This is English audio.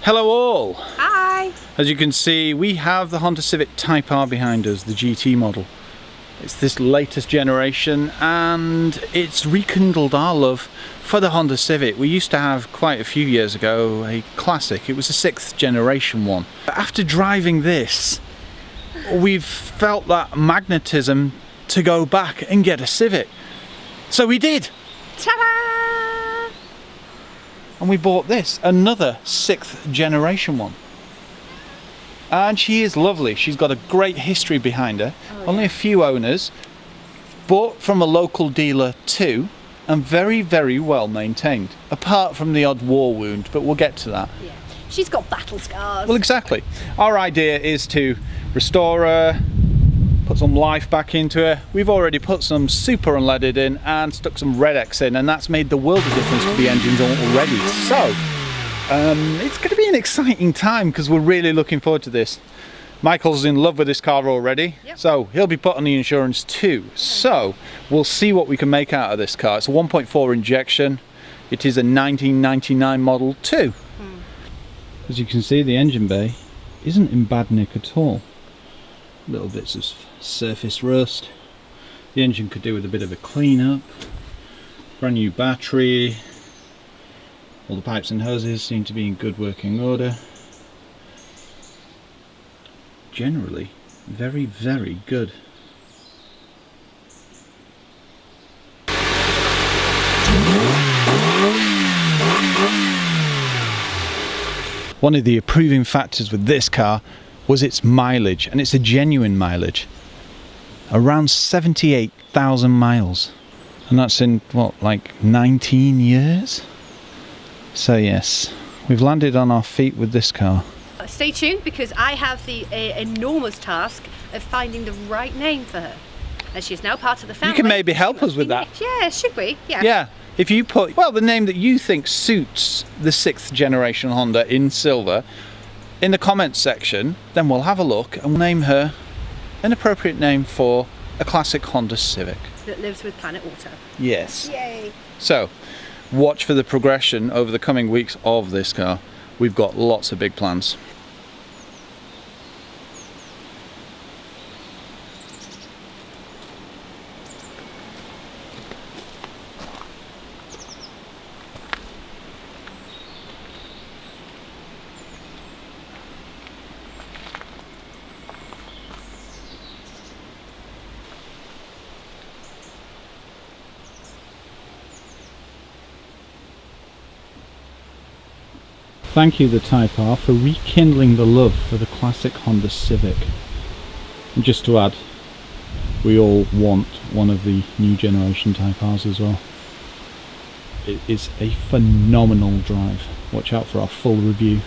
Hello all! Hi! As you can see, we have the Honda Civic Type R behind us, the GT model. It's this latest generation and it's rekindled our love for the Honda Civic. We used to have quite a few years ago a classic. It was a 6th generation one. After driving this, we've felt that magnetism to go back and get a Civic. So we did! Ta-da! And we bought this, another 6th generation one. And she is lovely. She's got a great history behind her. Only a few owners, bought from a local dealer too, and very, very well maintained. Apart from the odd war wound, but we'll get to that. Yeah. She's got battle scars. Well, exactly. Our idea is to restore her, put some life back into her. We've already put some super unleaded in and stuck some Red X in, and that's made the world of difference to the engines already. So, it's going to be an exciting time because we're really looking forward to this. Michael's in love with this car already, so he'll be put on the insurance too. So, we'll see what we can make out of this car. It's a 1.4 injection. It is a 1999 model too. As you can see, the engine bay isn't in bad nick at all. Little bits of surface rust. The engine could do with a bit of a clean up. Brand new battery. All the pipes and hoses seem to be in good working order. Generally, very, very good. One of the approving factors with this car was its mileage, and it's a genuine mileage. Around 78,000 miles. And that's in, what, like 19 years? So yes, we've landed on our feet with this car. Stay tuned because I have the enormous task of finding the right name for her. And she's now part of the family. You can maybe help us with that. Yeah, should we? Yeah. Yeah. If you put, well, the name that you think suits the 6th generation Honda in silver in the comments section, then we'll have a look and we'll name her an appropriate name for a classic Honda Civic. That lives with Planetauto. Yes. Yay. So, watch for the progression over the coming weeks of this car. We've got lots of big plans. Thank you, the Type R, for rekindling the love for the classic Honda Civic. And just to add, we all want one of the new generation Type Rs as well. It is a phenomenal drive. Watch out for our full review.